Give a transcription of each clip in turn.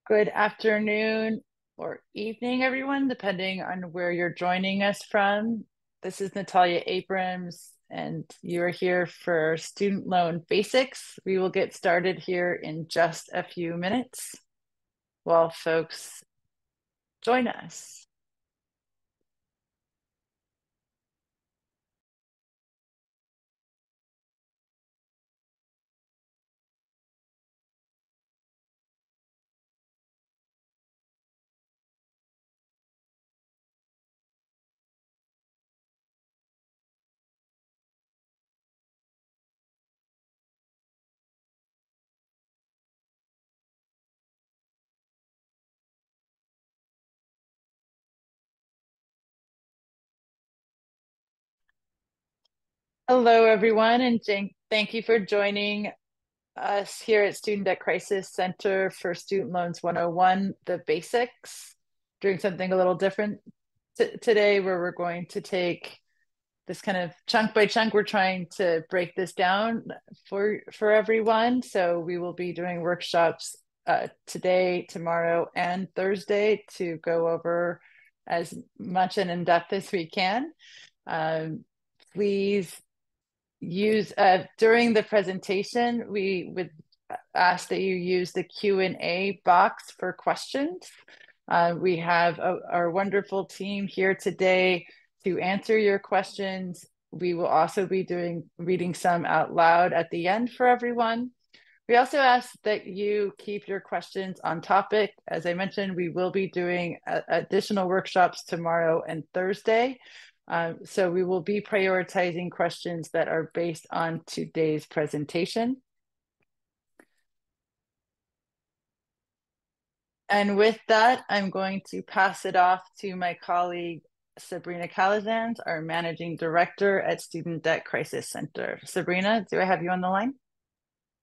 Good afternoon or evening, everyone, depending on where you're joining us from. This is Natalia Abrams, and you are here for Student Loan Basics. We will get started here in just a few minutes while folks join us. Hello, everyone, and thank you for joining us here at Student Debt Crisis Center for Student Loans 101, the basics. Doing something a little different today, where we're going to take this kind of chunk by chunk. We're trying to break this down for everyone. So we will be doing workshops today, tomorrow, and Thursday to go over as much and in depth as we can. Please use during the presentation, we would ask that you use the Q&A box for questions. We have our wonderful team here today to answer your questions. We will also be reading some out loud at the end for everyone. We also ask that you keep your questions on topic. As I mentioned, we will be doing additional workshops tomorrow and Thursday. So we will be prioritizing questions that are based on today's presentation. And with that, I'm going to pass it off to my colleague, Sabrina Calazans, our Managing Director at Student Debt Crisis Center. Sabrina, do I have you on the line?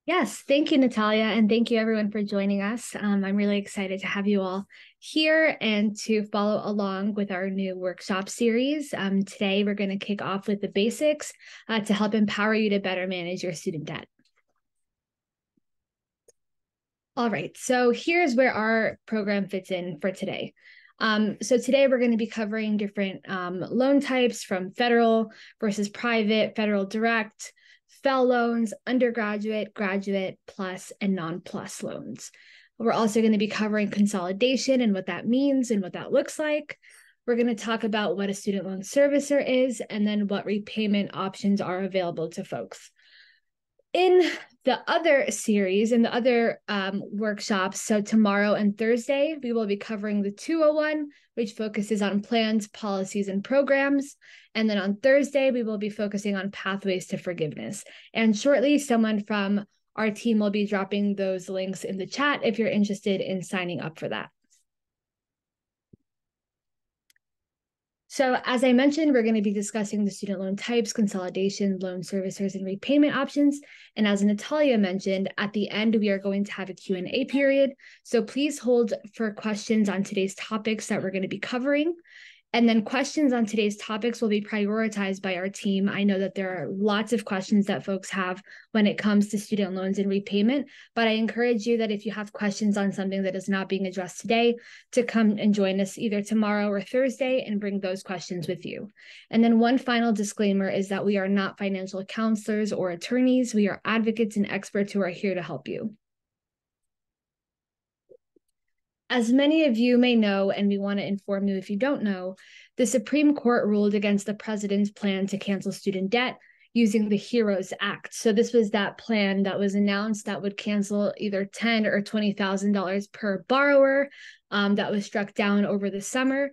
Yes, thank you, Natalia, and thank you everyone for joining us. I'm really excited to have you all here and to follow along with our new workshop series. Today, we're going to kick off with the basics to help empower you to better manage your student debt. All right, so here's where our program fits in for today. So today we're going to be covering different loan types from federal versus private, federal direct, FFEL loans, undergraduate, graduate, plus, and non-plus loans. We're also going to be covering consolidation and what that means and what that looks like. We're going to talk about what a student loan servicer is and then what repayment options are available to folks. In the other series, in the other workshops, so tomorrow and Thursday, we will be covering the 201, which focuses on plans, policies, and programs. And then on Thursday, we will be focusing on pathways to forgiveness. And shortly, someone from our team will be dropping those links in the chat if you're interested in signing up for that. So as I mentioned, we're going to be discussing the student loan types, consolidation, loan servicers, and repayment options. And as Natalia mentioned, at the end, we are going to have a Q&A period. So please hold for questions on today's topics that we're going to be covering. And then questions on today's topics will be prioritized by our team. I know that there are lots of questions that folks have when it comes to student loans and repayment, but I encourage you that if you have questions on something that is not being addressed today, to come and join us either tomorrow or Thursday and bring those questions with you. And then one final disclaimer is that we are not financial counselors or attorneys. We are advocates and experts who are here to help you. As many of you may know, and we want to inform you if you don't know, the Supreme Court ruled against the president's plan to cancel student debt using the HEROES Act. So this was that plan that was announced that would cancel either $10,000 or $20,000 per borrower that was struck down over the summer.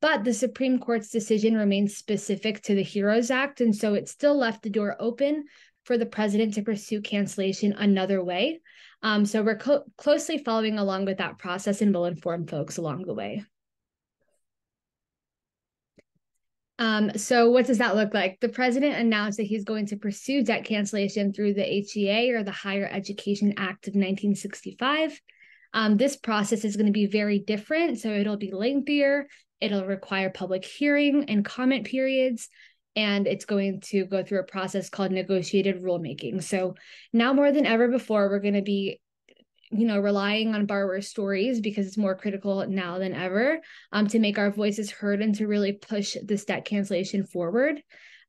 But the Supreme Court's decision remains specific to the HEROES Act, and so it still left the door open for the president to pursue cancellation another way. So we're closely following along with that process and will inform folks along the way. So what does that look like? The president announced that he's going to pursue debt cancellation through the HEA, or the Higher Education Act of 1965. This process is going to be very different. So it'll be lengthier. It'll require public hearing and comment periods. And it's going to go through a process called negotiated rulemaking. So now more than ever before, we're going to be relying on borrower stories because it's more critical now than ever, to make our voices heard and to really push this debt cancellation forward.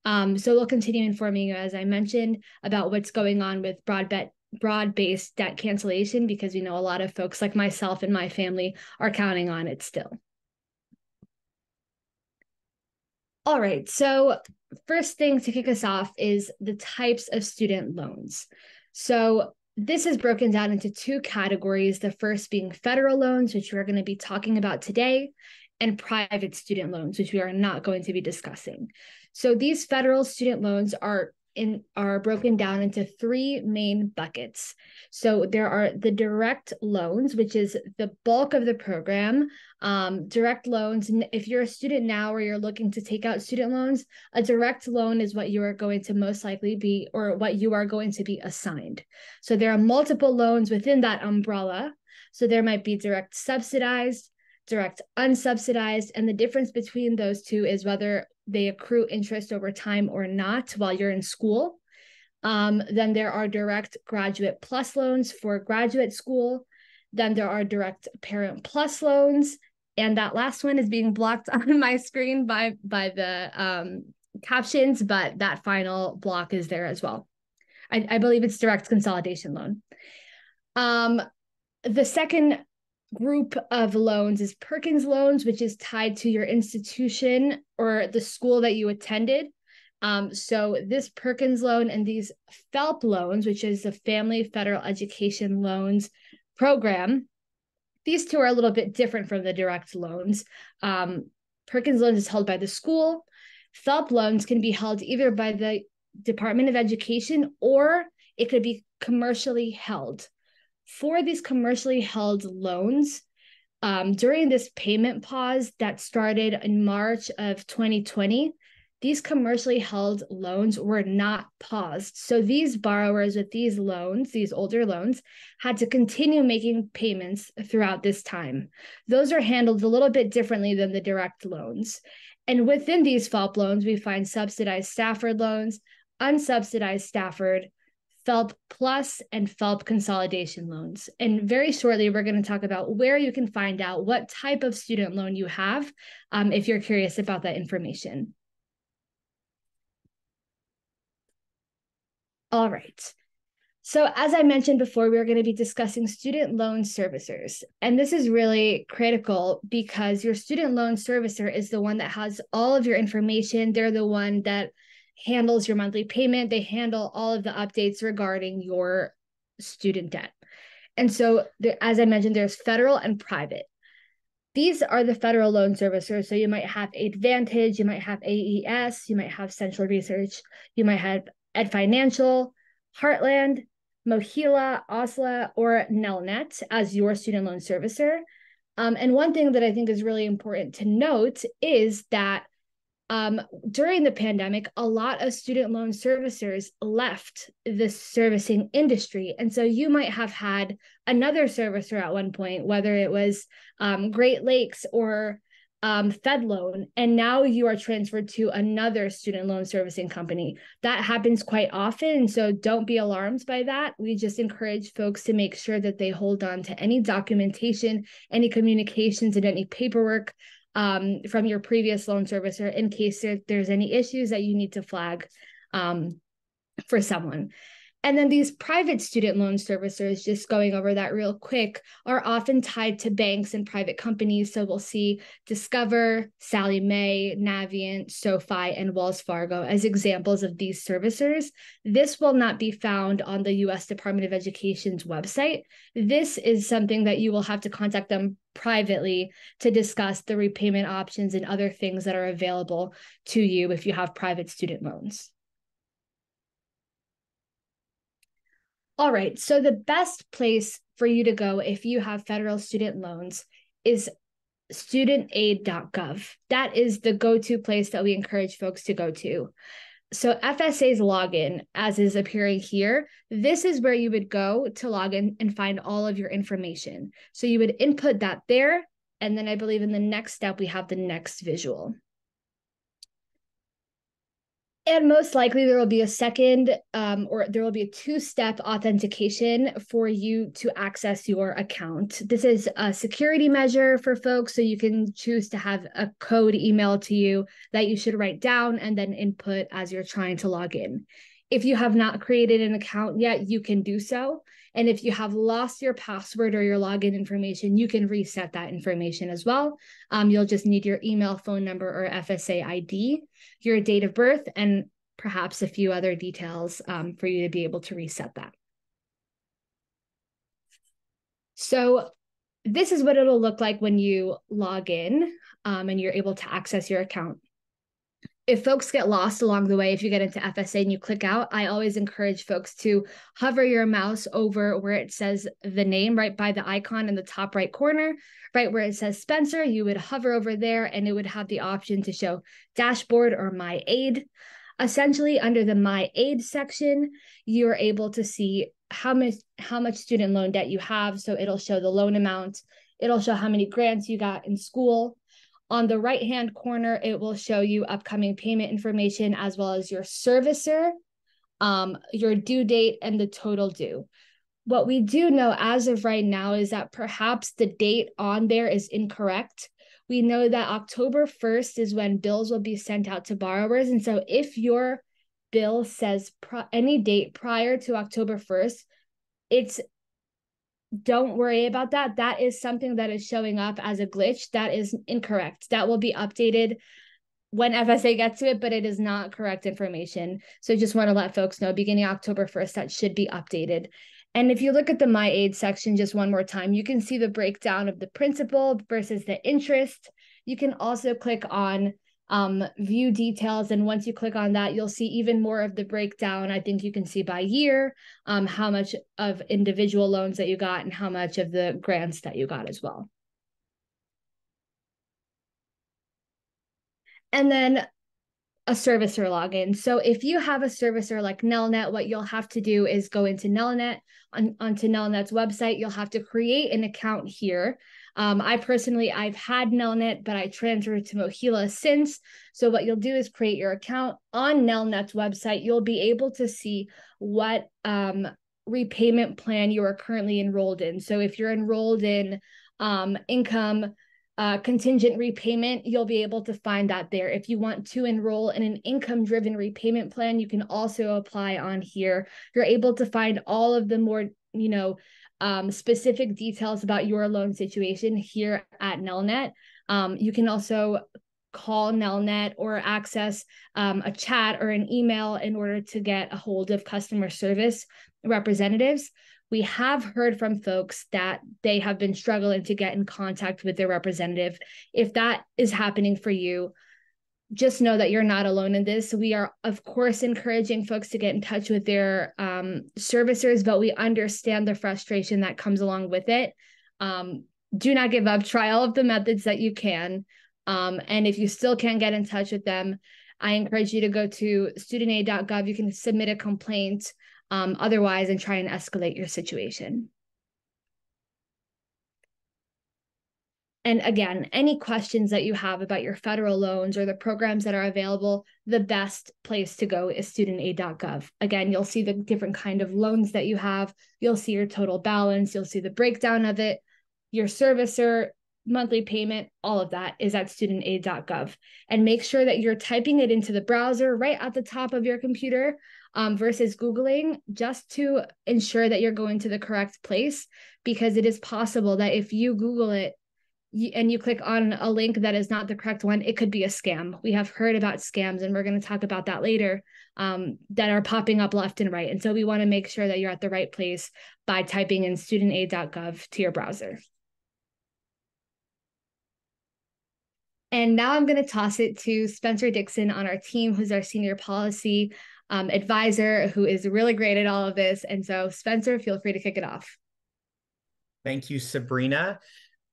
So we'll continue informing you, as I mentioned, about what's going on with broad-based debt cancellation, because we know a lot of folks like myself and my family are counting on it still. All right, so first thing to kick us off is the types of student loans. So this is broken down into two categories, the first being federal loans, which we're going to be talking about today, and private student loans, which we are not going to be discussing. So these federal student loans are broken down into three main buckets. So there are the direct loans, which is the bulk of the program. Direct loans, if you're a student now or you're looking to take out student loans, a direct loan is what you are going to most likely be, or what you are going to be assigned. So there are multiple loans within that umbrella. So there might be direct subsidized, direct unsubsidized, and the difference between those two is whether they accrue interest over time or not while you're in school. Then there are direct graduate plus loans for graduate school. Then there are direct parent plus loans. And that last one is being blocked on my screen by the captions, but that final block is there as well. I believe it's direct consolidation loan. The second group of loans is Perkins loans, which is tied to your institution or the school that you attended. So this Perkins loan and these FFELP loans, which is the Family Federal Education Loans Program, these two are a little bit different from the direct loans. Perkins loans is held by the school. FFELP loans can be held either by the Department of Education or it could be commercially held. For these commercially held loans, during this payment pause that started in March of 2020, these commercially held loans were not paused. So these borrowers with these loans, these older loans, had to continue making payments throughout this time. Those are handled a little bit differently than the direct loans. And within these FFELP loans, we find subsidized Stafford loans, unsubsidized Stafford, FFELP Plus, and FFELP consolidation loans. And very shortly, we're going to talk about where you can find out what type of student loan you have, if you're curious about that information. All right. So as I mentioned before, we're going to be discussing student loan servicers. And this is really critical because your student loan servicer is the one that has all of your information. They're the one that handles your monthly payment. They handle all of the updates regarding your student debt. And so, as I mentioned, there's federal and private. These are the federal loan servicers. So you might have Advantage, you might have AES, you might have Central Research, you might have Ed Financial, Heartland, Mohila, Osla, or Nelnet as your student loan servicer. And one thing that I think is really important to note is that during the pandemic, a lot of student loan servicers left the servicing industry. And so you might have had another servicer at one point, whether it was Great Lakes or FedLoan, and now you are transferred to another student loan servicing company. That happens quite often, so don't be alarmed by that. We just encourage folks to make sure that they hold on to any documentation, any communications, and any paperwork from your previous loan servicer in case there's any issues that you need to flag for someone. And then these private student loan servicers, just going over that real quick, are often tied to banks and private companies. So we'll see Discover, Sallie Mae, Navient, SoFi, and Wells Fargo as examples of these servicers. This will not be found on the U.S. Department of Education's website. This is something that you will have to contact them privately to discuss the repayment options and other things that are available to you if you have private student loans. All right, so the best place for you to go if you have federal student loans is studentaid.gov. That is the go-to place that we encourage folks to go to. So FSA's login, as is appearing here, this is where you would go to log in and find all of your information. So you would input that there, and then I believe in the next step, we have the next visual. And most likely there will be a second or there will be a two-step authentication for you to access your account. This is a security measure for folks, so you can choose to have a code emailed to you that you should write down and then input as you're trying to log in. If you have not created an account yet, you can do so. And if you have lost your password or your login information, you can reset that information as well. You'll just need your email, phone number, or FSA ID, your date of birth, and perhaps a few other details for you to be able to reset that. So this is what it'll look like when you log in and you're able to access your account. If folks get lost along the way, if you get into FSA and you click out, I always encourage folks to hover your mouse over where it says the name, right by the icon in the top right corner, right where it says Spencer. You would hover over there and it would have the option to show dashboard or my aid. Essentially, under the my aid section, you're able to see how much student loan debt you have. So it'll show the loan amount. It'll show how many grants you got in school. On the right-hand corner, it will show you upcoming payment information as well as your servicer, your due date, and the total due. What we do know as of right now is that perhaps the date on there is incorrect. We know that October 1st is when bills will be sent out to borrowers. And so if your bill says any date prior to October 1st, don't worry about that. That is something that is showing up as a glitch. That is incorrect. That will be updated when FSA gets to it, but it is not correct information. So just want to let folks know beginning October 1st, that should be updated. And if you look at the My Aid section just one more time, you can see the breakdown of the principal versus the interest. You can also click on view details. And once you click on that, you'll see even more of the breakdown. I think you can see by year, how much of individual loans that you got and how much of the grants that you got as well. And then a servicer login. So if you have a servicer like Nelnet, what you'll have to do is go into Nelnet, onto Nelnet's website. You'll have to create an account here. I've had Nelnet, but I transferred to Mohila since. So what you'll do is create your account on Nelnet's website. You'll be able to see what repayment plan you are currently enrolled in. So if you're enrolled in income contingent repayment, you'll be able to find that there. If you want to enroll in an income-driven repayment plan, you can also apply on here. You're able to find all of the more, specific details about your loan situation here at Nelnet. You can also call Nelnet or access a chat or an email in order to get a hold of customer service representatives. We have heard from folks that they have been struggling to get in contact with their representative. If that is happening for you, just know that you're not alone in this. We are, of course, encouraging folks to get in touch with their servicers, but we understand the frustration that comes along with it. Do not give up. Try all of the methods that you can. And if you still can't get in touch with them, I encourage you to go to studentaid.gov. You can submit a complaint otherwise and try and escalate your situation. And again, any questions that you have about your federal loans or the programs that are available, the best place to go is studentaid.gov. Again, you'll see the different kind of loans that you have. You'll see your total balance. You'll see the breakdown of it, your servicer, monthly payment, all of that is at studentaid.gov. And make sure that you're typing it into the browser right at the top of your computer versus Googling, just to ensure that you're going to the correct place, because it is possible that if you Google it, and you click on a link that is not the correct one, it could be a scam. We have heard about scams, and we're going to talk about that later, that are popping up left and right. And so we want to make sure that you're at the right place by typing in studentaid.gov to your browser. And now I'm going to toss it to Spencer Dixon on our team, who's our senior policy advisor, who is really great at all of this. And so Spencer, feel free to kick it off. Thank you, Sabrina.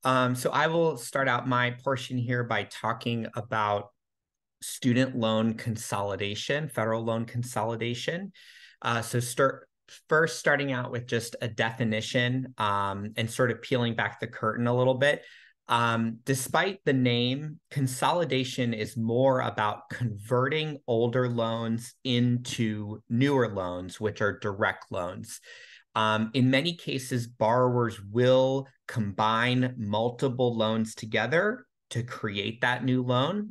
So I will start out my portion here by talking about student loan consolidation, federal loan consolidation. Starting out with just a definition and sort of peeling back the curtain a little bit. Despite the name, consolidation is more about converting older loans into newer loans, which are direct loans. In many cases, borrowers will combine multiple loans together to create that new loan,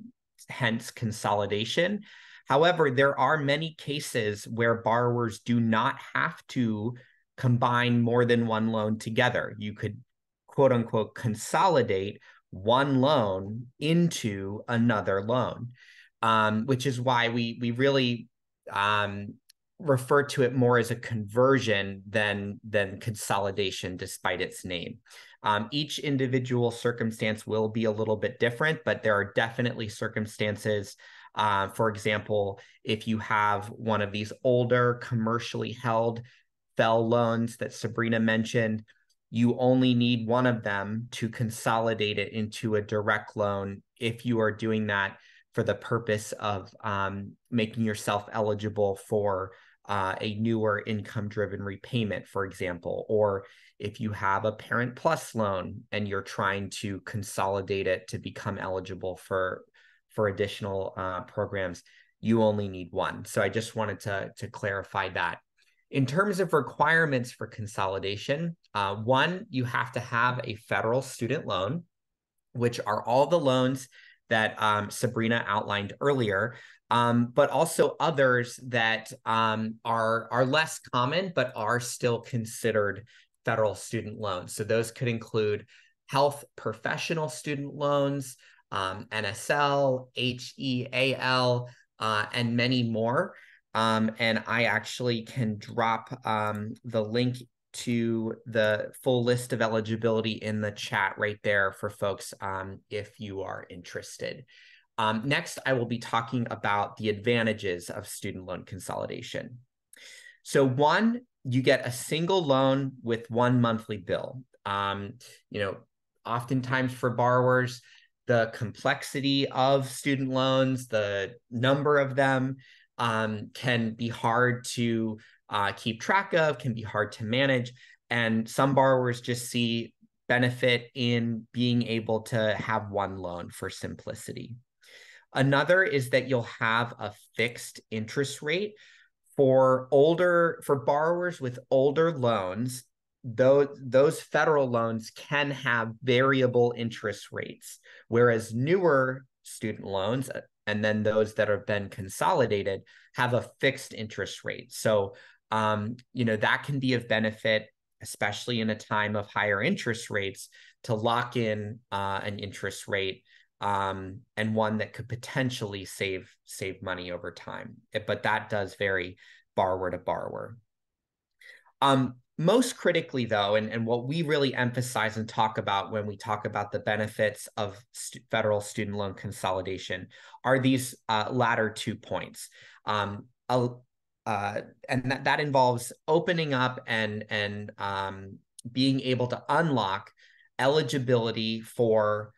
hence consolidation. However, there are many cases where borrowers do not have to combine more than one loan together. You could, quote unquote, consolidate one loan into another loan, which is why we really refer to it more as a conversion than consolidation, despite its name. Each individual circumstance will be a little bit different, but there are definitely circumstances. For example, if you have one of these older commercially held FFEL loans that Sabrina mentioned, you only need one of them to consolidate it into a direct loan if you are doing that for the purpose of making yourself eligible for a newer income-driven repayment, for example, or if you have a Parent Plus loan and you're trying to consolidate it to become eligible for additional programs, you only need one. So I just wanted to clarify that. In terms of requirements for consolidation, one, you have to have a federal student loan, which are all the loans that Sabrina outlined earlier, but also others that are less common, but are still considered federal student loans. So those could include health professional student loans, NSL, HEAL, and many more. And I actually can drop the link to the full list of eligibility in the chat right there for folks if you are interested. Next, I will be talking about the advantages of student loan consolidation. So one, you get a single loan with one monthly bill. Oftentimes for borrowers, the complexity of student loans, the number of them, can be hard to keep track of, can be hard to manage. And some borrowers just see benefit in being able to have one loan for simplicity. Another is that you'll have a fixed interest rate for borrowers with older loans. Those federal loans can have variable interest rates, whereas newer student loans, and then those that have been consolidated, have a fixed interest rate. So, that can be of benefit, especially in a time of higher interest rates, to lock in an interest rate and one that could potentially save money over time. But that does vary borrower to borrower. Most critically, though, and what we really emphasize and talk about when we talk about the benefits of federal student loan consolidation are these latter 2 points. And that involves opening up and being able to unlock eligibility for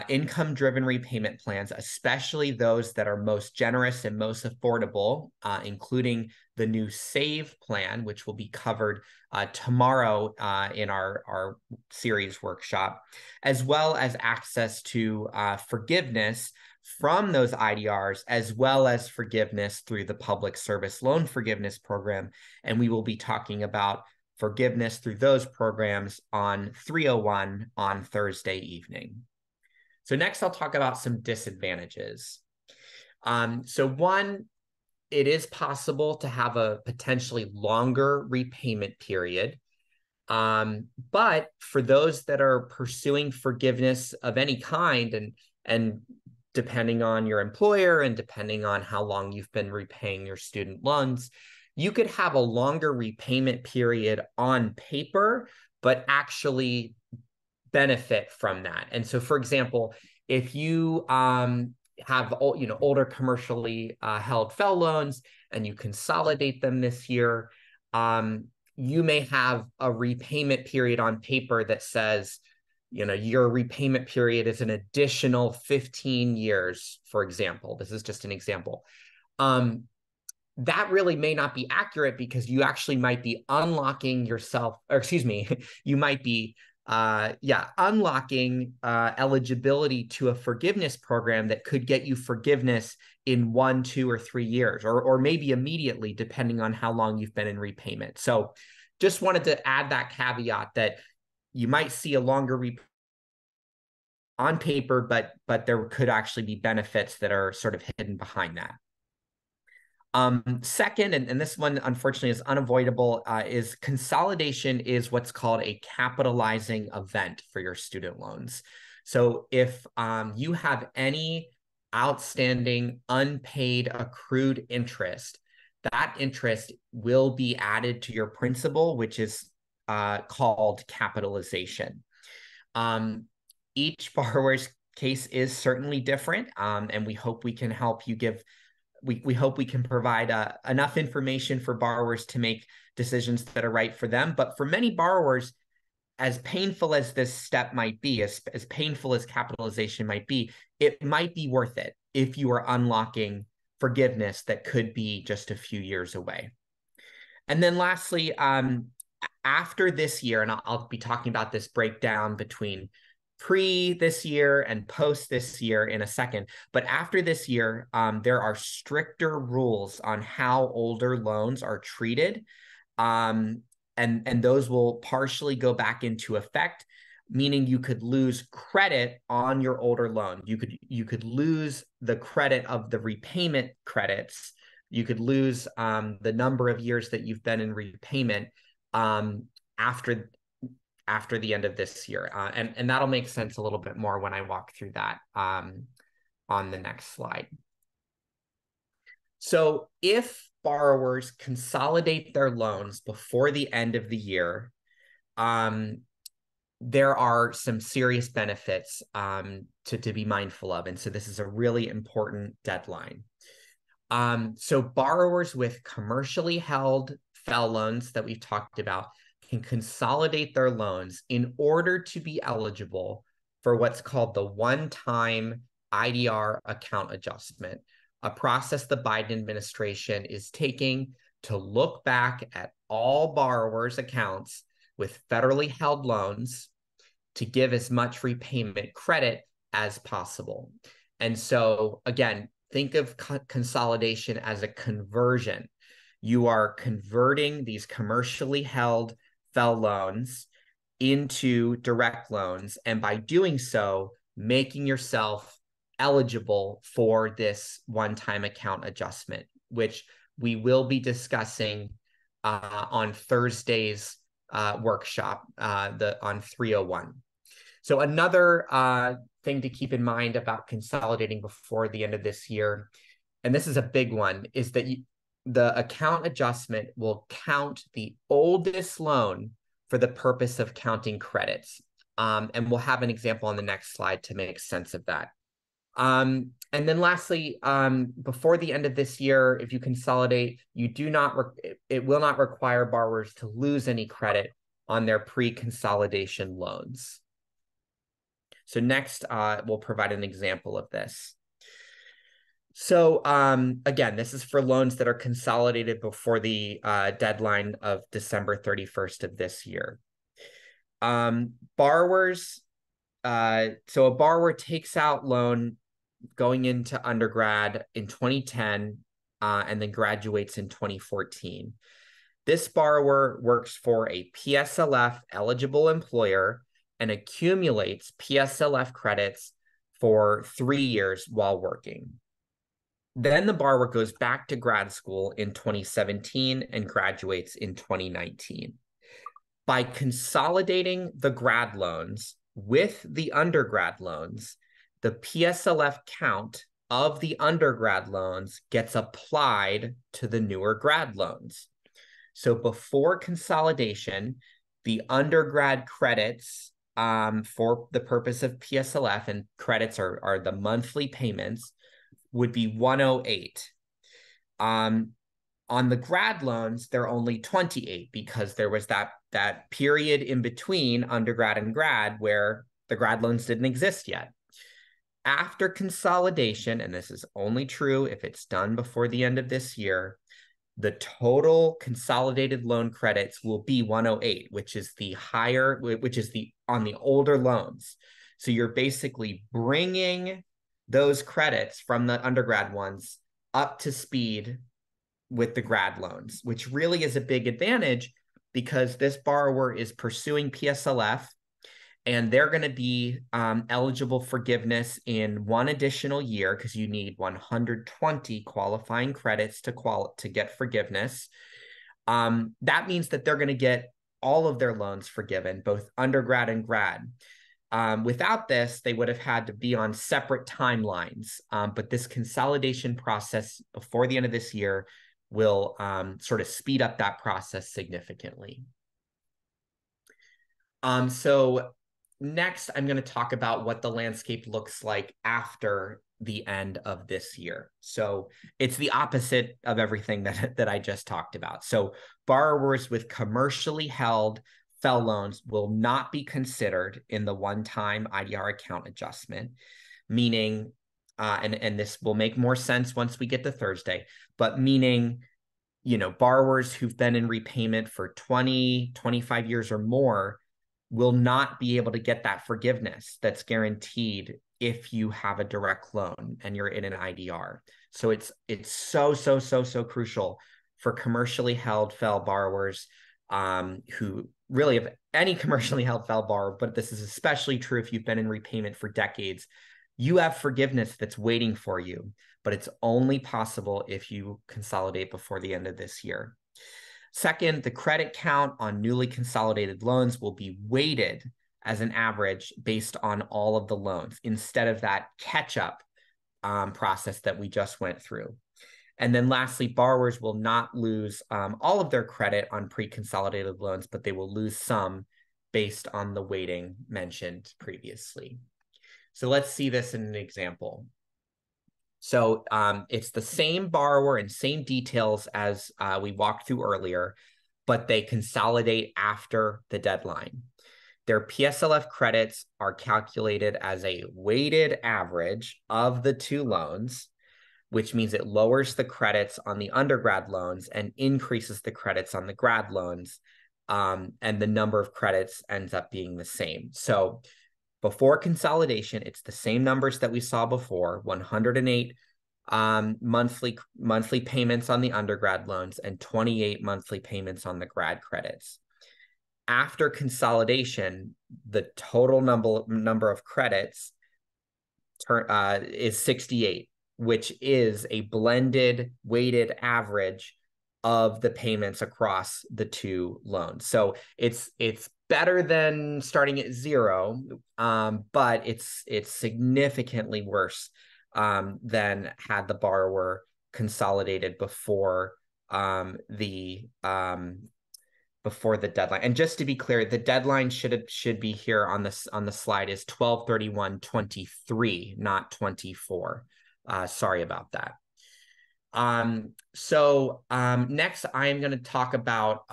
income-driven repayment plans, especially those that are most generous and most affordable, including the new SAVE plan, which will be covered tomorrow in our series workshop, as well as access to forgiveness from those IDRs, as well as forgiveness through the Public Service Loan Forgiveness Program. And we will be talking about forgiveness through those programs on 301 on Thursday evening. So next, I'll talk about some disadvantages. So one, it is possible to have a potentially longer repayment period. But for those that are pursuing forgiveness of any kind, and depending on your employer and depending on how long you've been repaying your student loans, you could have a longer repayment period on paper, but actually benefit from that. And so, for example, if you have older commercially held FFEL loans and you consolidate them this year, you may have a repayment period on paper that says, your repayment period is an additional 15 years, for example. This is just an example. That really may not be accurate because you actually might be unlocking yourself, or excuse me, you might be unlocking eligibility to a forgiveness program that could get you forgiveness in 1, 2, or 3 years, or maybe immediately, depending on how long you've been in repayment. So just wanted to add that caveat that you might see a longer repayment on paper, but there could actually be benefits that are sort of hidden behind that. Second, and this one unfortunately is unavoidable, is consolidation is what's called a capitalizing event for your student loans. So if you have any outstanding unpaid accrued interest, that interest will be added to your principal, which is called capitalization. Each borrower's case is certainly different, and we hope we can help you we hope we can provide enough information for borrowers to make decisions that are right for them. But for many borrowers, as painful as this step might be, as painful as capitalization might be, it might be worth it if you are unlocking forgiveness that could be just a few years away. And then lastly, after this year, and I'll be talking about this breakdown between pre this year and post this year in a second. But after this year, there are stricter rules on how older loans are treated. And those will partially go back into effect, meaning you could lose credit on your older loan. You could lose the credit of the repayment credits. You could lose the number of years that you've been in repayment after the end of this year. And that'll make sense a little bit more when I walk through that on the next slide. So if borrowers consolidate their loans before the end of the year, there are some serious benefits to be mindful of. And so this is a really important deadline. So borrowers with commercially held FFEL loans that we've talked about can consolidate their loans in order to be eligible for what's called the one-time IDR account adjustment, a process the Biden administration is taking to look back at all borrowers' accounts with federally held loans to give as much repayment credit as possible. And so, again, think of consolidation as a conversion. You are converting these commercially held FFEL loans into direct loans, and by doing so, making yourself eligible for this one-time account adjustment, which we will be discussing on Thursday's workshop on 301. So another thing to keep in mind about consolidating before the end of this year, and this is a big one, is that the account adjustment will count the oldest loan for the purpose of counting credits. And we'll have an example on the next slide to make sense of that. And then lastly, before the end of this year, if you consolidate, it will not require borrowers to lose any credit on their pre-consolidation loans. So next, we'll provide an example of this. So again, this is for loans that are consolidated before the deadline of December 31st of this year. Borrowers, so a borrower takes out loan going into undergrad in 2010 and then graduates in 2014. This borrower works for a PSLF eligible employer and accumulates PSLF credits for 3 years while working. Then the borrower goes back to grad school in 2017 and graduates in 2019. By consolidating the grad loans with the undergrad loans, the PSLF count of the undergrad loans gets applied to the newer grad loans. So before consolidation, the undergrad credits for the purpose of PSLF, and credits are the monthly payments, would be 108. On the grad loans, they're only 28 because there was that period in between undergrad and grad where the grad loans didn't exist yet. After consolidation, and this is only true if it's done before the end of this year, the total consolidated loan credits will be 108, which is the higher, which is the on the older loans. So you're basically bringing those credits from the undergrad ones up to speed with the grad loans, which really is a big advantage because this borrower is pursuing PSLF and they're going to be eligible forgiveness in one additional year because you need 120 qualifying credits to get forgiveness. That means that they're going to get all of their loans forgiven, both undergrad and grad. Without this, they would have had to be on separate timelines. But this consolidation process before the end of this year will sort of speed up that process significantly. So next, I'm going to talk about what the landscape looks like after the end of this year. So it's the opposite of everything that I just talked about. So borrowers with commercially held FFEL loans will not be considered in the one-time IDR account adjustment, meaning, and this will make more sense once we get to Thursday, but meaning, borrowers who've been in repayment for 20, 25 years or more will not be able to get that forgiveness that's guaranteed if you have a direct loan and you're in an IDR. So it's so crucial for commercially held FFEL borrowers who really have any commercially held FFEL borrower, but this is especially true if you've been in repayment for decades. You have forgiveness that's waiting for you, but it's only possible if you consolidate before the end of this year. Second, the credit count on newly consolidated loans will be weighted as an average based on all of the loans instead of that catch-up process that we just went through. And then lastly, borrowers will not lose all of their credit on pre-consolidated loans, but they will lose some based on the weighting mentioned previously. So let's see this in an example. So it's the same borrower and same details as we walked through earlier, but they consolidate after the deadline. Their PSLF credits are calculated as a weighted average of the two loans, which means it lowers the credits on the undergrad loans and increases the credits on the grad loans. And the number of credits ends up being the same. So before consolidation, it's the same numbers that we saw before, 108 monthly payments on the undergrad loans and 28 monthly payments on the grad credits. After consolidation, the total number of credits is 68, which is a blended weighted average of the payments across the two loans. So it's better than starting at zero, but it's significantly worse than had the borrower consolidated before the deadline. And just to be clear, the deadline should be here on the slide is 12/31/23, not 24. Sorry about that. Next, I am going to talk about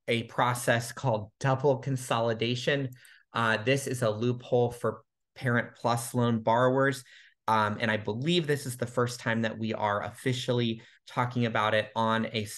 a process called double consolidation. This is a loophole for Parent Plus loan borrowers. And I believe this is the first time that we are officially talking about it on a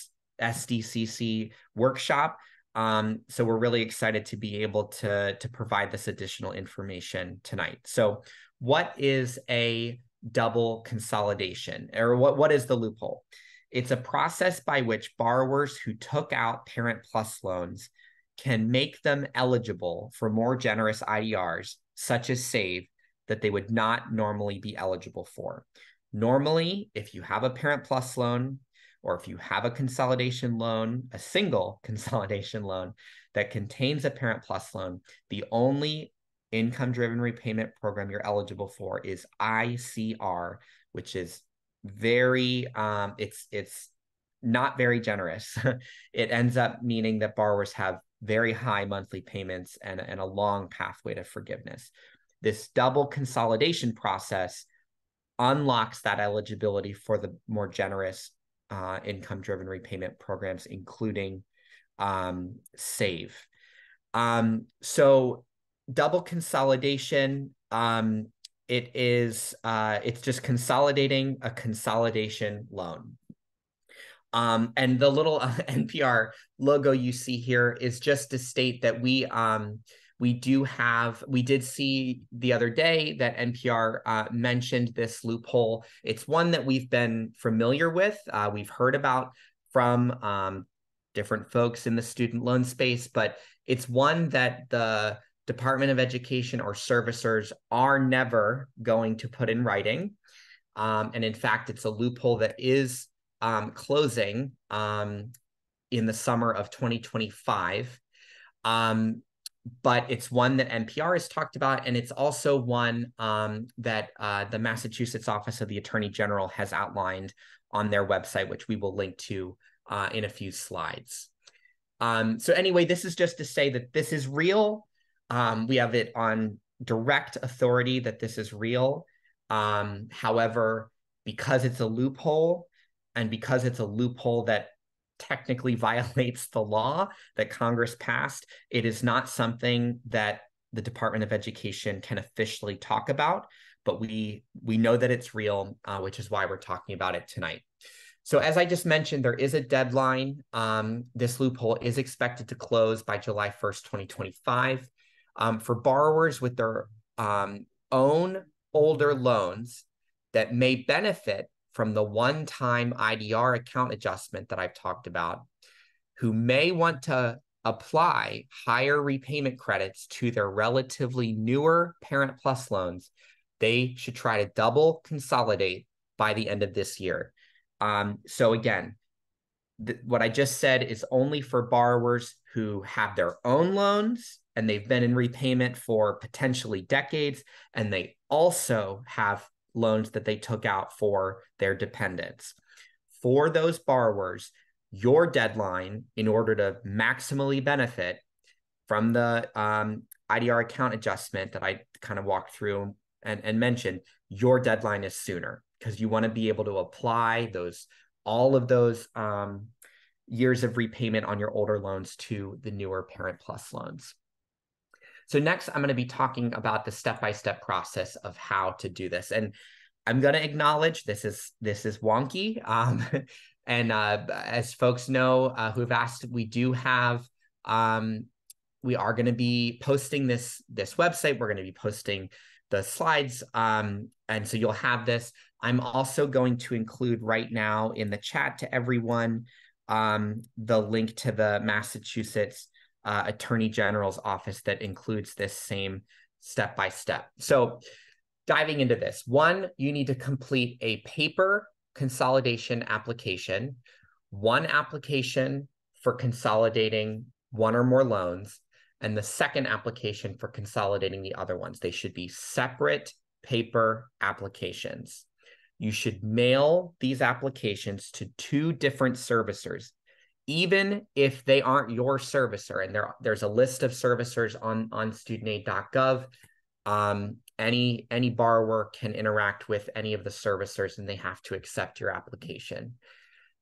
SDCC workshop. So we're really excited to be able to provide this additional information tonight. So what is a double consolidation, or what is the loophole? It's a process by which borrowers who took out Parent Plus loans can make them eligible for more generous IDRs, such as SAVE, that they would not normally be eligible for. Normally, if you have a Parent Plus loan, or if you have a consolidation loan, a single consolidation loan that contains a Parent Plus loan, the only income-driven repayment program you're eligible for is ICR, which is very, it's not very generous. It ends up meaning that borrowers have very high monthly payments and a long pathway to forgiveness. This double consolidation process unlocks that eligibility for the more generous income-driven repayment programs, including SAVE. So double consolidation, it's just consolidating a consolidation loan. And the little NPR logo you see here is just to state that we did see the other day that NPR mentioned this loophole. It's one that we've been familiar with. We've heard about from different folks in the student loan space, but it's one that the Department of Education or servicers are never going to put in writing. And in fact, it's a loophole that is closing in the summer of 2025. But it's one that NPR has talked about, and it's also one that the Massachusetts Office of the Attorney General has outlined on their website, which we will link to in a few slides. So anyway, this is just to say that this is real. We have it on direct authority that this is real. However, because it's a loophole, and because it's a loophole that technically violates the law that Congress passed, it is not something that the Department of Education can officially talk about, but we know that it's real, which is why we're talking about it tonight. So as I just mentioned, there is a deadline. This loophole is expected to close by July 1st, 2025. For borrowers with their own older loans that may benefit from the one-time IDR account adjustment that I've talked about, who may want to apply higher repayment credits to their relatively newer Parent Plus loans, they should try to double consolidate by the end of this year. So again, what I just said is only for borrowers who have their own loans and they've been in repayment for potentially decades, and they also have loans that they took out for their dependents. For those borrowers, your deadline in order to maximally benefit from the IDR account adjustment that I kind of walked through and mentioned, your deadline is sooner because you want to be able to apply all of those years of repayment on your older loans to the newer Parent Plus loans. So next, I'm going to be talking about the step-by-step process of how to do this. And I'm going to acknowledge this is wonky. And as folks know who have asked, we are going to be posting this website. We're going to be posting the slides. And so you'll have this. I'm also going to include right now in the chat to everyone the link to the Massachusetts Attorney General's office that includes this same step-by-step. So diving into this, one, you need to complete a paper consolidation application, one application for consolidating one or more loans, and the second application for consolidating the other ones. They should be separate paper applications. You should mail these applications to 2 different servicers, even if they aren't your servicer. And there's a list of servicers on studentaid.gov. Any borrower can interact with any of the servicers, and they have to accept your application.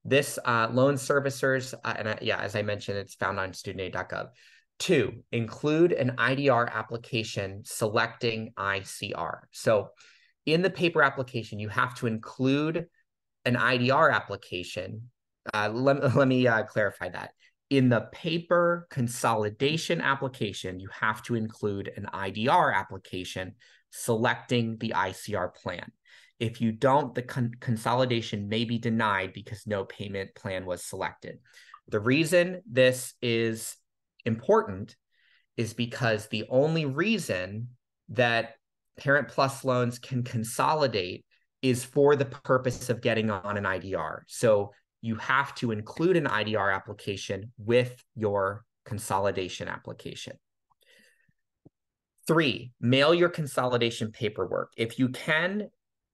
This loan servicers, as I mentioned, it's found on studentaid.gov. 2, include an IDR application selecting ICR. So in the paper application, you have to include an IDR application. Let me clarify that. In the paper consolidation application, you have to include an IDR application selecting the ICR plan. If you don't, the consolidation may be denied because no payment plan was selected. The reason this is important is because the only reason that Parent Plus loans can consolidate is for the purpose of getting on an IDR. So you have to include an IDR application with your consolidation application. 3, mail your consolidation paperwork. If you can,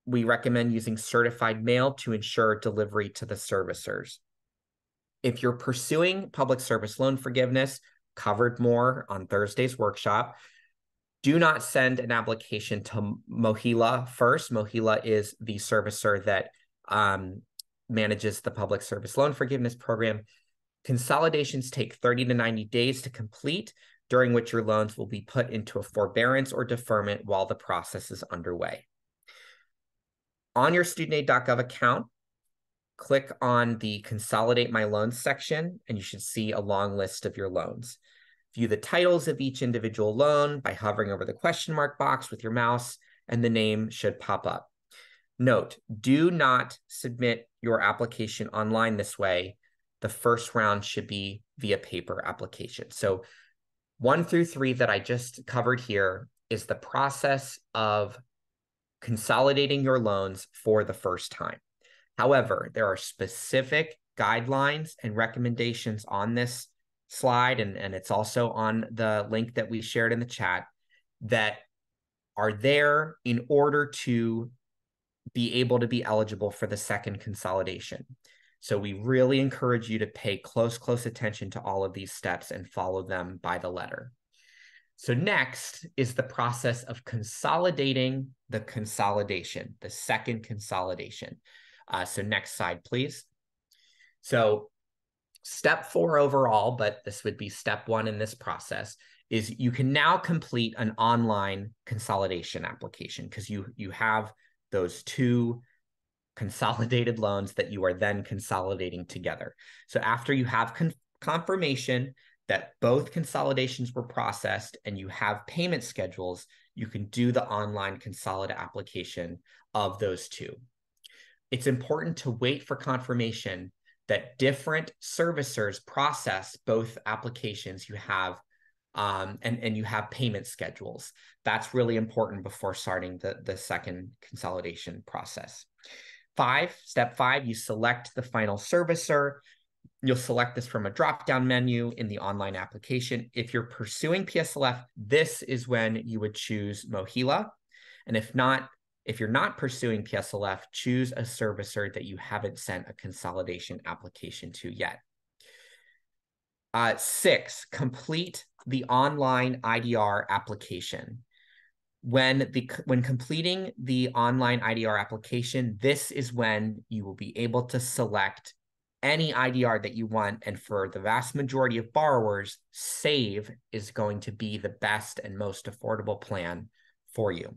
we recommend using certified mail to ensure delivery to the servicers. If you're pursuing public service loan forgiveness, covered more on Thursday's workshop, do not send an application to MOHELA first. MOHELA is the servicer that manages the public service loan forgiveness program. Consolidations take 30 to 90 days to complete, during which your loans will be put into a forbearance or deferment while the process is underway. On your studentaid.gov account, click on the Consolidate My Loans section, and you should see a long list of your loans. View the titles of each individual loan by hovering over the question mark box with your mouse, and the name should pop up. Note, do not submit your application online this way. The first round should be via paper application. So 1 through 3 that I just covered here is the process of consolidating your loans for the first time. However, there are specific guidelines and recommendations on this slide, and it's also on the link that we shared in the chat, that are there in order to be able to be eligible for the second consolidation. So we really encourage you to pay close attention to all of these steps and follow them by the letter. So next is the process of consolidating the consolidation, the second consolidation. So next slide, please. So step 4 overall, but this would be step 1 in this process, is you can now complete an online consolidation application because you have those 2 consolidated loans that you are then consolidating together. So after you have confirmation that both consolidations were processed and you have payment schedules, you can do the online consolidate application of those 2. It's important to wait for confirmation that different servicers process both applications you have, and you have payment schedules. That's really important before starting the second consolidation process. Step 5, you select the final servicer. You'll select this from a drop-down menu in the online application. If you're pursuing PSLF, this is when you would choose Mohila. And if you're not pursuing PSLF, choose a servicer that you haven't sent a consolidation application to yet. 6, complete the online IDR application. When completing the online IDR application, this is when you will be able to select any IDR that you want. And for the vast majority of borrowers, SAVE is going to be the best and most affordable plan for you.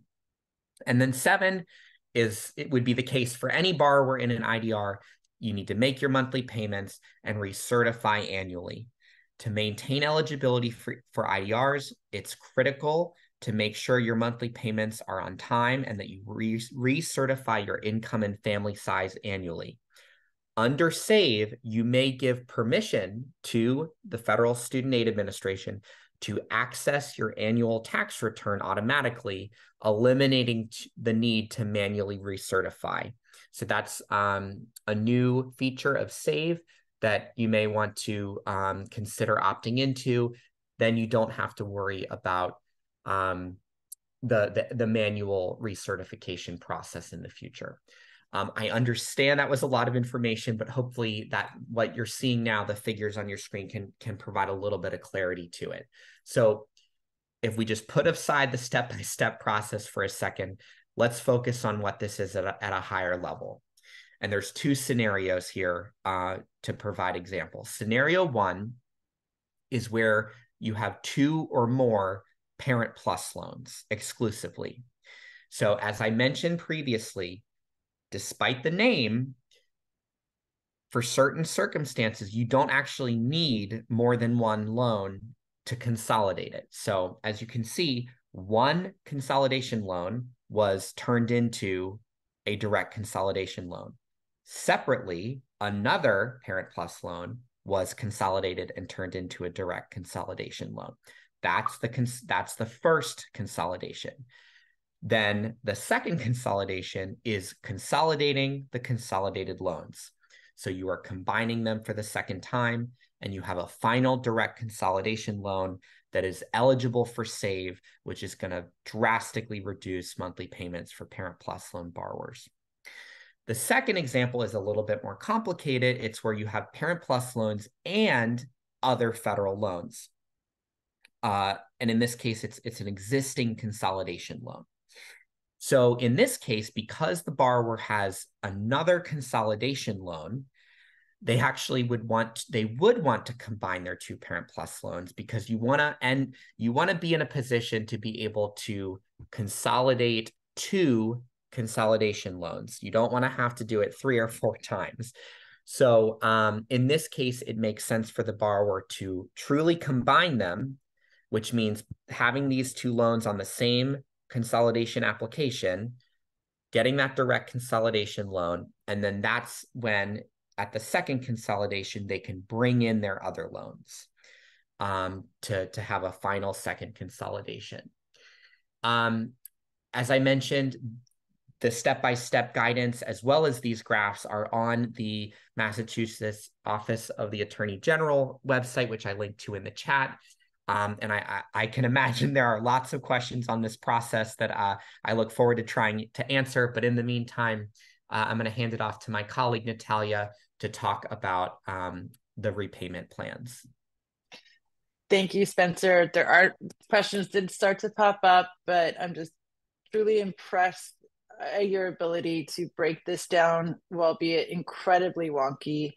And then 7 it would be the case for any borrower in an IDR. You need to make your monthly payments and recertify annually. To maintain eligibility for IDRs, it's critical to make sure your monthly payments are on time and that you recertify your income and family size annually. Under SAVE, you may give permission to the Federal Student Aid Administration to access your annual tax return automatically, eliminating the need to manually recertify. So that's a new feature of SAVE that you may want to consider opting into. Then you don't have to worry about the manual recertification process in the future. I understand that was a lot of information, but hopefully that what you're seeing now, the figures on your screen, can provide a little bit of clarity to it. So if we just put aside the step-by-step process for a second, let's focus on what this is at a higher level. And there's 2 scenarios here to provide examples. Scenario 1 is where you have 2 or more Parent Plus loans exclusively. So as I mentioned previously, despite the name, for certain circumstances, you don't actually need more than 1 loan to consolidate it. So as you can see, 1 consolidation loan was turned into a direct consolidation loan. Separately, another Parent Plus loan was consolidated and turned into a direct consolidation loan. That's the first consolidation. Then the second consolidation is consolidating the consolidated loans. So you are combining them for the second time, and you have a final direct consolidation loan that is eligible for SAVE, which is going to drastically reduce monthly payments for Parent Plus loan borrowers. The second example is a little bit more complicated. It's where you have Parent Plus loans and other federal loans. And in this case, it's an existing consolidation loan. So in this case, because the borrower has another consolidation loan, they would want to combine their 2 Parent Plus loans, because you want to be in a position to be able to consolidate 2 consolidation loans. You don't want to have to do it 3 or 4 times. So in this case, it makes sense for the borrower to truly combine them, which means having these 2 loans on the same consolidation application, getting that direct consolidation loan, and then that's when at the second consolidation, they can bring in their other loans to have a final second consolidation. As I mentioned, the step-by-step guidance, as well as these graphs, are on the Massachusetts Office of the Attorney General website, which I linked to in the chat. And I can imagine there are lots of questions on this process that I look forward to trying to answer. But in the meantime, I'm going to hand it off to my colleague, Natalia, to talk about the repayment plans. Thank you, Spencer. There are questions did start to pop up, but I'm just truly impressed at your ability to break this down, albeit incredibly wonky.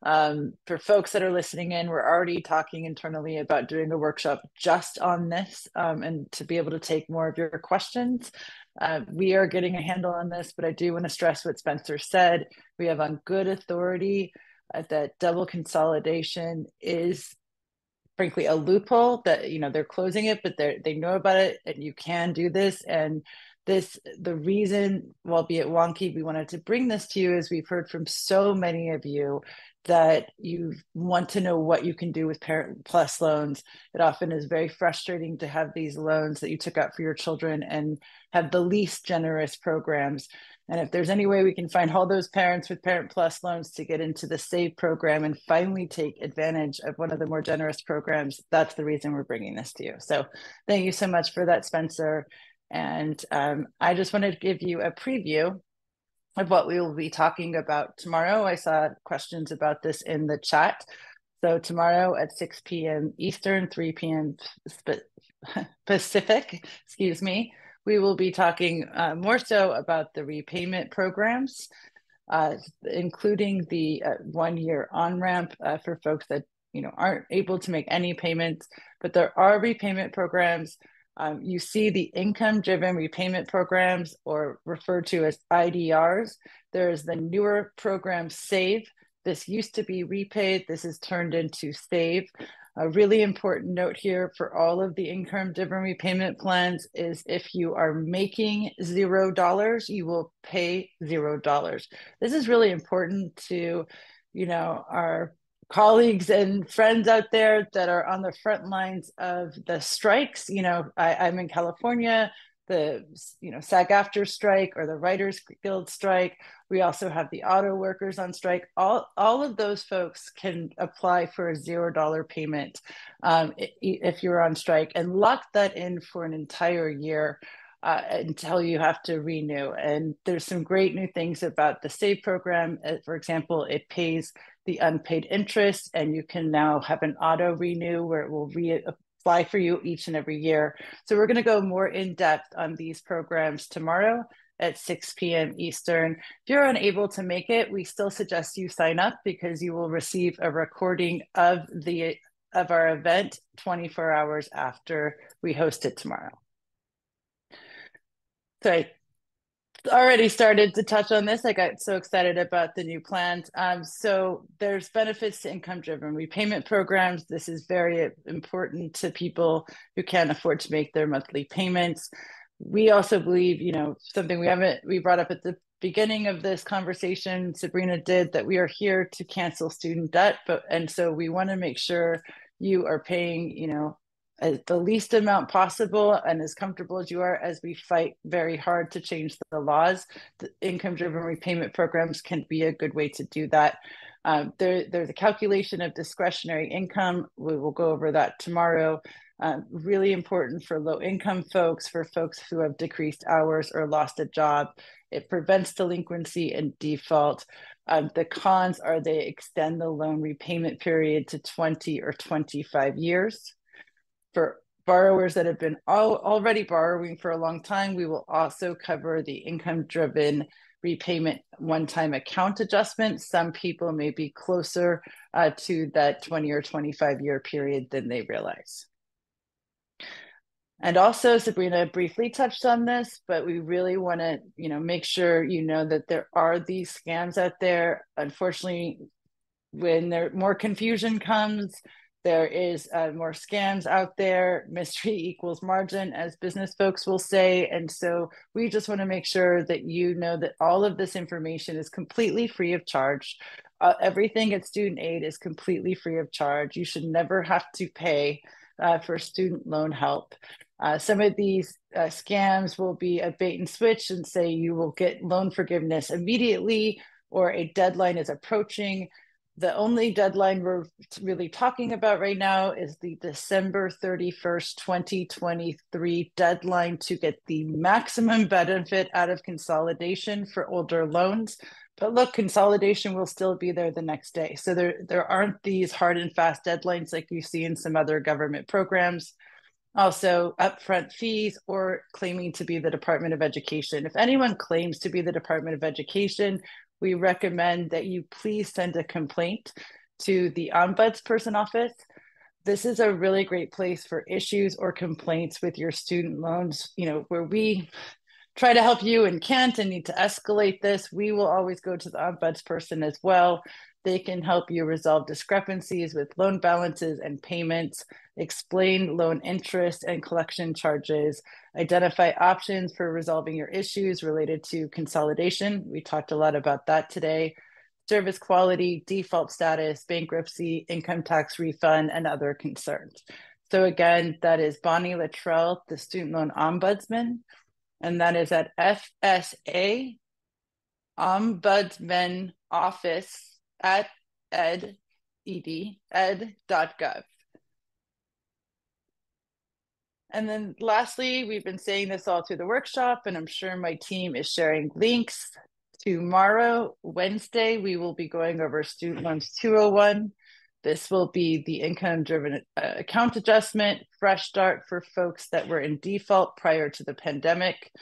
For folks that are listening in, we're already talking internally about doing a workshop just on this, and to be able to take more of your questions. We are getting a handle on this, but I do want to stress what Spencer said. We have on good authority that double consolidation is frankly a loophole, that they're closing it, but they know about it, and you can do this. And the reason, albeit wonky, we wanted to bring this to you is we've heard from so many of you that you want to know what you can do with Parent Plus loans. It often is very frustrating to have these loans that you took out for your children and have the least generous programs. And if there's any way we can find all those parents with Parent Plus loans to get into the SAVE program and finally take advantage of one of the more generous programs, that's the reason we're bringing this to you. So thank you so much for that, Spencer. And I just wanted to give you a preview of what we will be talking about tomorrow. I saw questions about this in the chat. So tomorrow at 6 p.m. Eastern, 3 p.m. Pacific, excuse me, we will be talking more so about the repayment programs, including the 1-year on-ramp for folks that aren't able to make any payments, but there are repayment programs. You see the income-driven repayment programs, or referred to as IDRs. There's the newer program SAVE. This used to be repaid. This is turned into SAVE. A really important note here for all of the income-driven repayment plans is if you are making $0, you will pay $0. This is really important to, our colleagues and friends out there that are on the front lines of the strikes. I'm in California, the SAG-AFTRA strike, or the Writers Guild strike. We also have the auto workers on strike. All of those folks can apply for a $0 payment if you're on strike, and lock that in for an entire year until you have to renew. And there's some great new things about the SAVE program. For example, it pays the unpaid interest, and you can now have an auto renew where it will reapply for you each and every year. So we're going to go more in depth on these programs tomorrow at 6 p.m. Eastern. If you're unable to make it, we still suggest you sign up, because you will receive a recording of our event 24 hours after we host it tomorrow. So I already started to touch on this. I got so excited about the new plans. So there's benefits to income-driven repayment programs. This is very important to people who can't afford to make their monthly payments. We also believe, something we brought up at the beginning of this conversation, Sabrina did, that we are here to cancel student debt, and so we want to make sure you are paying, the least amount possible and as comfortable as you are, as we fight very hard to change the laws. The income-driven repayment programs can be a good way to do that. There's a calculation of discretionary income. We will go over that tomorrow. Really important for low-income folks, for folks who have decreased hours or lost a job. It prevents delinquency and default. The cons are they extend the loan repayment period to 20 or 25 years. For borrowers that have been already borrowing for a long time, we will also cover the income-driven repayment one-time account adjustment. Some people may be closer to that 20 or 25-year period than they realize. And also, Sabrina briefly touched on this, but we really want to, make sure you know that there are these scams out there. Unfortunately, when more confusion comes, there is more scams out there. Mystery equals margin, as business folks will say. And so we just want to make sure that you know that all of this information is completely free of charge. Everything at Student Aid is completely free of charge. You should never have to pay for student loan help. Some of these scams will be a bait and switch and say you will get loan forgiveness immediately or a deadline is approaching. The only deadline we're really talking about right now is the December 31st, 2023 deadline to get the maximum benefit out of consolidation for older loans. But look, consolidation will still be there the next day. So there aren't these hard and fast deadlines like you see in some other government programs. Also, upfront fees or claiming to be the Department of Education. If anyone claims to be the Department of Education, we recommend that you please send a complaint to the Ombudsperson office. This is a really great place for issues or complaints with your student loans, where we try to help you and can't and need to escalate this. We will always go to the Ombudsperson as well. They can help you resolve discrepancies with loan balances and payments, explain loan interest and collection charges, identify options for resolving your issues related to consolidation. We talked a lot about that today. Service quality, default status, bankruptcy, income tax refund, and other concerns. So again, that is Bonnie Luttrell, the Student Loan Ombudsman, and that is at FSA Ombudsman Office at ed.gov. And then lastly, we've been saying this all through the workshop, and I'm sure my team is sharing links. Tomorrow, Wednesday, we will be going over Student Loans 201. This will be the income-driven account adjustment, fresh start for folks that were in default prior to the pandemic,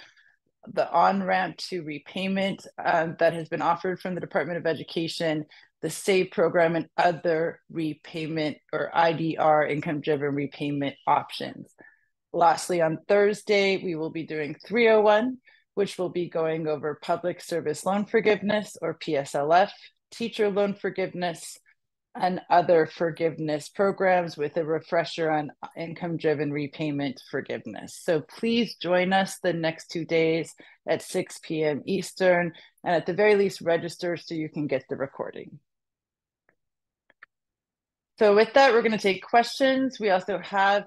the on-ramp to repayment that has been offered from the Department of Education, the SAVE program, and other repayment or IDR, income-driven repayment options. Lastly, on Thursday, we will be doing 301, which will be going over public service loan forgiveness or PSLF, teacher loan forgiveness, and other forgiveness programs with a refresher on income-driven repayment forgiveness. So please join us the next 2 days at 6 p.m. Eastern, and at the very least register so you can get the recording. So with that, we're going to take questions. We also have,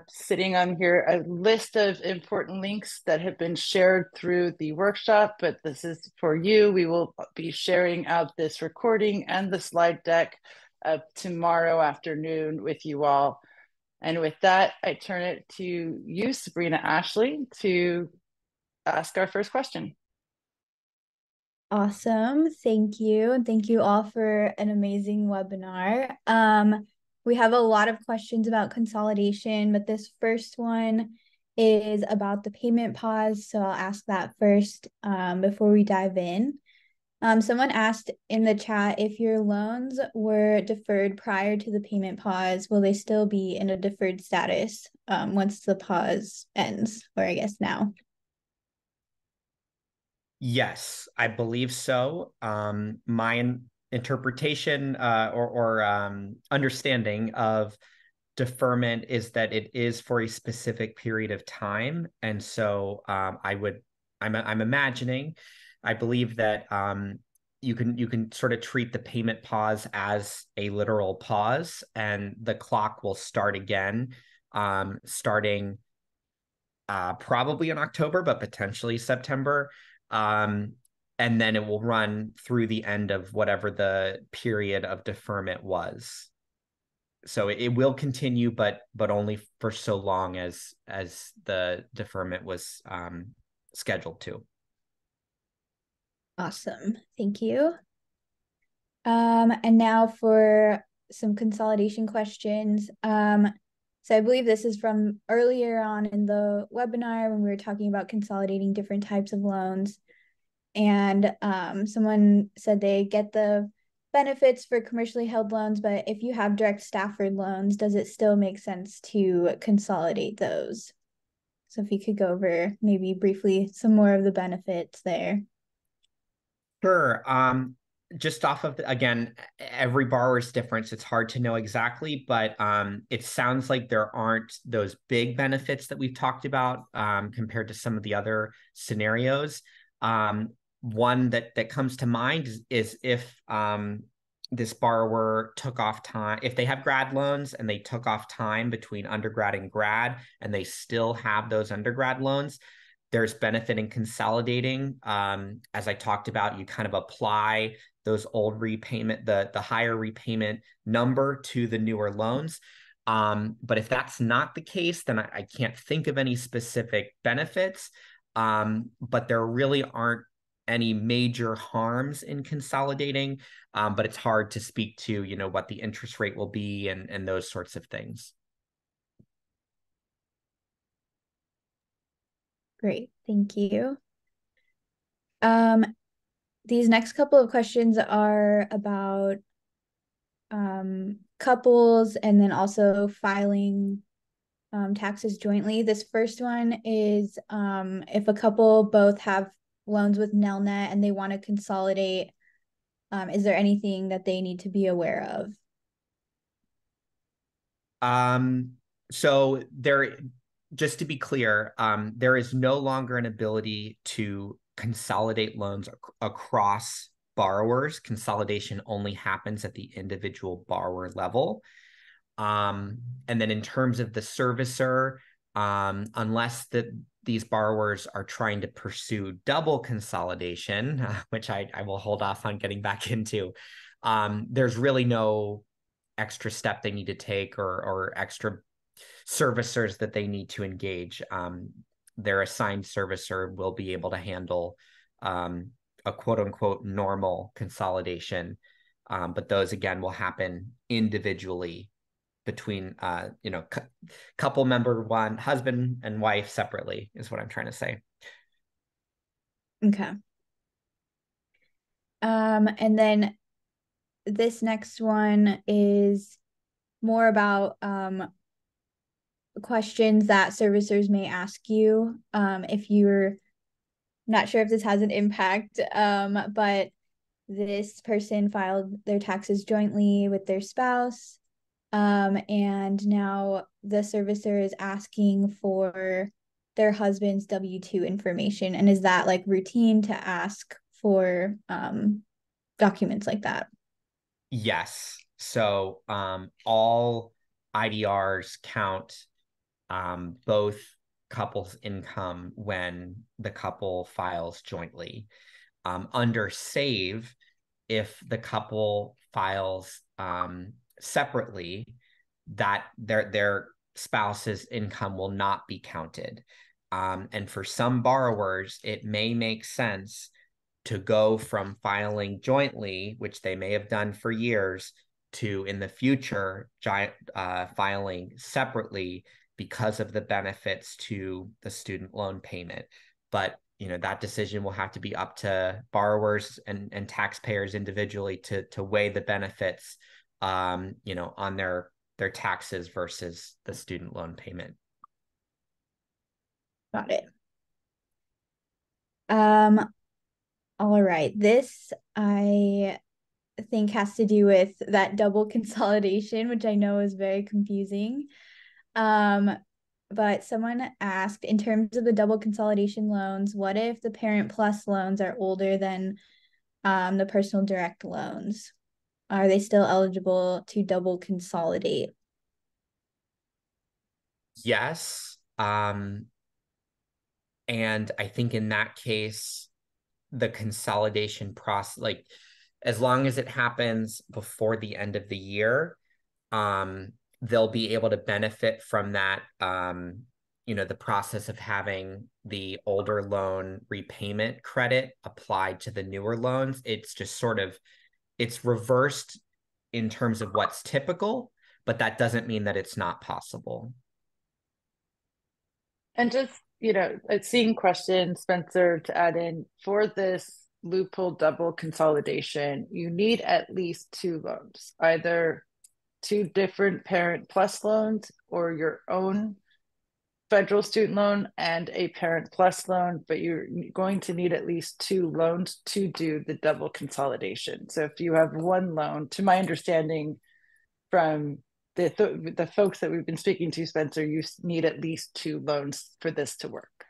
sitting on here, a list of important links that have been shared through the workshop, but this is for you. We will be sharing out this recording and the slide deck tomorrow afternoon with you all. And with that, I turn it to you, Sabrina Ashley, to ask our first question. Awesome. Thank you. And thank you all for an amazing webinar. We have a lot of questions about consolidation, but this first one is about the payment pause. So I'll ask that first before we dive in. Someone asked in the chat, if your loans were deferred prior to the payment pause, will they still be in a deferred status once the pause ends, or I guess now? Yes, I believe so. My interpretation or understanding of deferment is that it is for a specific period of time, and so I'm imagining, I believe that you can sort of treat the payment pause as a literal pause, and the clock will start again, starting probably in October, but potentially September. And then it will run through the end of whatever the period of deferment was. So it will continue, but only for so long as the deferment was scheduled to. Awesome. Thank you. And now for some consolidation questions. So I believe this is from earlier on in the webinar when we were talking about consolidating different types of loans. And someone said they get the benefits for commercially held loans, but if you have direct Stafford loans, does it still make sense to consolidate those? So if you could go over maybe briefly some more of the benefits there. Sure. Just off of again, every borrower is different, so it's hard to know exactly, but it sounds like there aren't those big benefits that we've talked about compared to some of the other scenarios. One that comes to mind is if this borrower took off time, if they have grad loans and they took off time between undergrad and grad, and they still have those undergrad loans, there's benefit in consolidating. As I talked about, you kind of apply those old repayment, the higher repayment number to the newer loans. But if that's not the case, then I can't think of any specific benefits. But there really aren't any major harms in consolidating. But it's hard to speak to, what the interest rate will be and those sorts of things. Great, thank you. These next couple of questions are about couples and then also filing taxes jointly. This first one is if a couple both have loans with Nelnet and they want to consolidate, is there anything that they need to be aware of? So there, just to be clear, there is no longer an ability to consolidate loans across borrowers. Consolidation only happens at the individual borrower level. And then in terms of the servicer, unless these borrowers are trying to pursue double consolidation, which I will hold off on getting back into, there's really no extra step they need to take or extra servicers that they need to engage. Their assigned servicer will be able to handle a quote unquote normal consolidation. But those again will happen individually between couple member one, husband and wife separately is what I'm trying to say. Okay. And then this next one is more about questions that servicers may ask you if you're not sure if this has an impact, but this person filed their taxes jointly with their spouse, and now the servicer is asking for their husband's W-2 information. And is that like routine to ask for documents like that? Yes. So all IDRs count both couples' income when the couple files jointly. Under SAVE, if the couple files separately, that their spouse's income will not be counted. And for some borrowers, it may make sense to go from filing jointly, which they may have done for years, to in the future filing separately because of the benefits to the student loan payment. But that decision will have to be up to borrowers and taxpayers individually to weigh the benefits on their taxes versus the student loan payment. Got it. All right. This I think has to do with that double consolidation, which I know is very confusing. But someone asked, in terms of the double consolidation loans, what if the Parent Plus loans are older than the personal direct loans? Are they still eligible to double consolidate? Yes. And I think in that case, the consolidation process, like as long as it happens before the end of the year, they'll be able to benefit from that, the process of having the older loan repayment credit applied to the newer loans. It's just it's reversed in terms of what's typical, but that doesn't mean that it's not possible. And just, seeing question, Spencer, to add in for this loophole double consolidation, you need at least two loans, either two different Parent Plus loans or your own federal student loan and a Parent Plus loan, but you're going to need at least 2 loans to do the double consolidation. So if you have one loan, to my understanding from the folks that we've been speaking to, Spencer, you need at least 2 loans for this to work.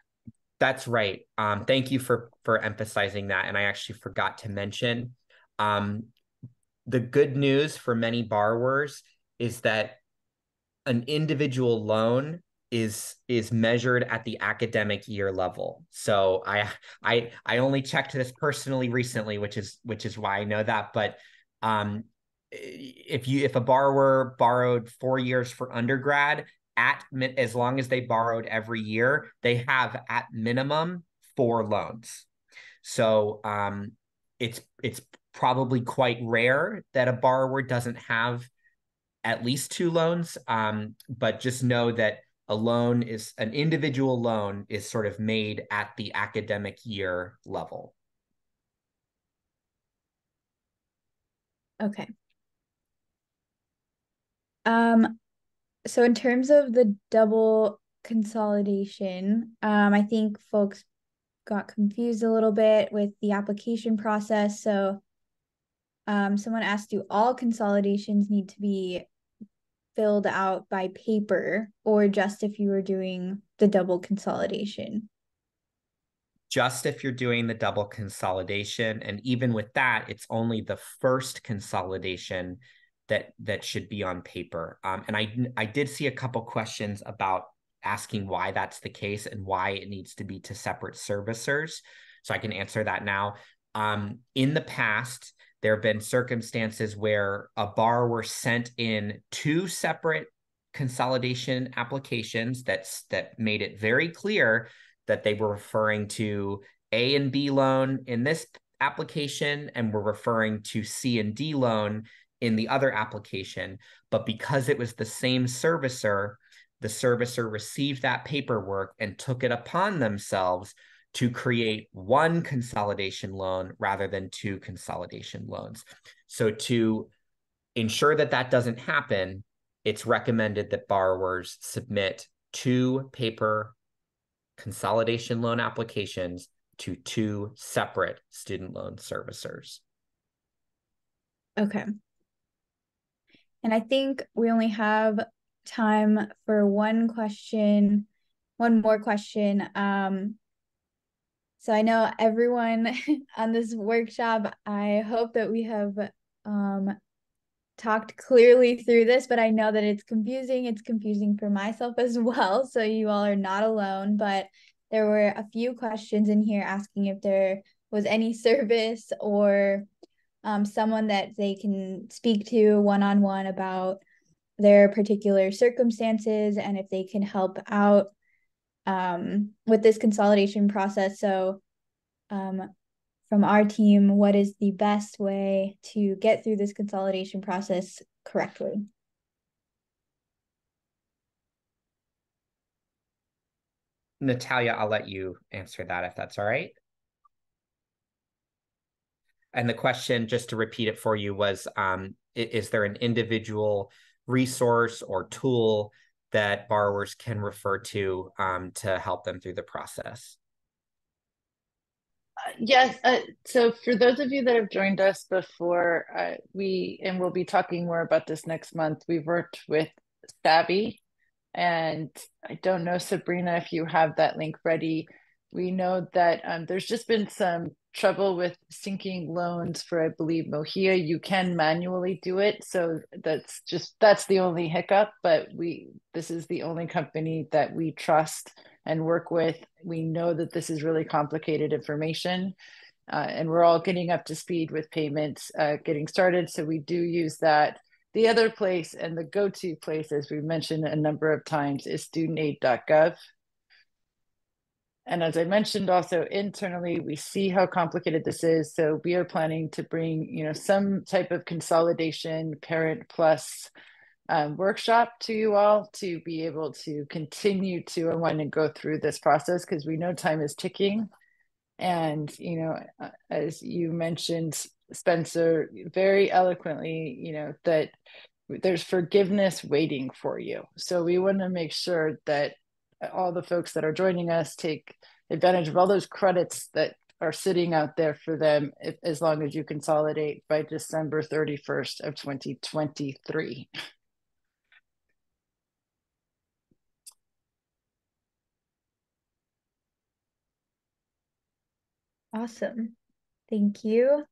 That's right. Thank you for emphasizing that. And I actually forgot to mention, the good news for many borrowers is that an individual loan is measured at the academic year level. So I only checked this personally recently, which is why I know that. But if a borrower borrowed 4 years for undergrad, as long as they borrowed every year, they have at minimum 4 loans. So it's probably quite rare that a borrower doesn't have at least 2 loans. But just know that an individual loan is sort of made at the academic year level. Okay. So in terms of the double consolidation, I think folks got confused a little bit with the application process. So someone asked, do all consolidations need to be filled out by paper, or just if you were doing the double consolidation? Just if you're doing the double consolidation. And even with that, it's only the first consolidation that should be on paper. And I did see a couple questions about asking why that's the case and why it needs to be to separate servicers. So I can answer that now. In the past, there have been circumstances where a borrower sent in 2 separate consolidation applications that made it very clear that they were referring to A and B loan in this application and were referring to C and D loan in the other application. But because it was the same servicer, the servicer received that paperwork and took it upon themselves to create 1 consolidation loan rather than 2 consolidation loans. So to ensure that that doesn't happen, it's recommended that borrowers submit 2 paper consolidation loan applications to 2 separate student loan servicers. Okay. And I think we only have time for one more question. So I know everyone on this workshop, I hope that we have talked clearly through this, but I know that it's confusing. It's confusing for myself as well. So you all are not alone, but there were a few questions in here asking if there was any service or someone that they can speak to one-on-one about their particular circumstances and if they can help out with this consolidation process. So from our team, what is the best way to get through this consolidation process correctly? Natalia, I'll let you answer that if that's all right. And the question, just to repeat it for you, was, is there an individual resource or tool that borrowers can refer to help them through the process? Yes. So for those of you that have joined us before, we'll be talking more about this next month, we've worked with Savvy. And I don't know, Sabrina, if you have that link ready. We know that there's just been some trouble with syncing loans for, I believe, Mohia. You can manually do it. So that's the only hiccup, but this is the only company that we trust and work with. We know that this is really complicated information, and we're all getting up to speed with payments getting started. So we do use that. The other place and the go-to place, as we've mentioned a number of times, is studentaid.gov. And as I mentioned also internally, we see how complicated this is. So we are planning to bring, some type of consolidation Parent Plus workshop to you all to be able to continue to unwind and go through this process, because we know time is ticking. And, as you mentioned, Spencer, very eloquently, that there's forgiveness waiting for you. So we want to make sure that all the folks that are joining us take advantage of all those credits that are sitting out there for them, as long as you consolidate by December 31st of 2023. Awesome. Thank you.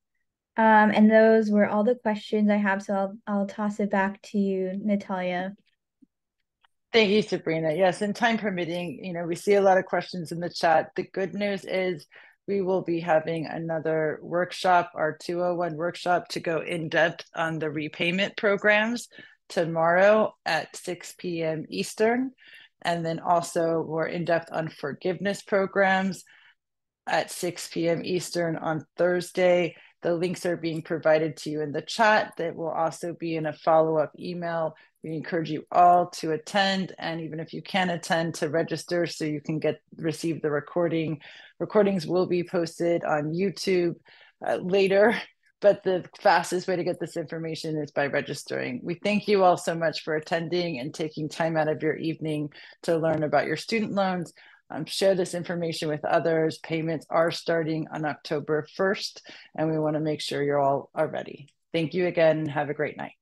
And those were all the questions I have, so I'll toss it back to you, Natalia. Thank you, Sabrina. Yes, and time permitting, we see a lot of questions in the chat. The good news is we will be having another workshop, our 201 workshop, to go in depth on the repayment programs tomorrow at 6 p.m. Eastern. And then also we're in depth on forgiveness programs at 6 p.m. Eastern on Thursday. The links are being provided to you in the chat. That will also be in a follow-up email. We encourage you all to attend, and even if you can't attend, to register so you can receive the recording. Recordings will be posted on YouTube later, but the fastest way to get this information is by registering. We thank you all so much for attending and taking time out of your evening to learn about your student loans. Share this information with others. Payments are starting on October 1st, and we want to make sure you all are ready. Thank you again. Have a great night.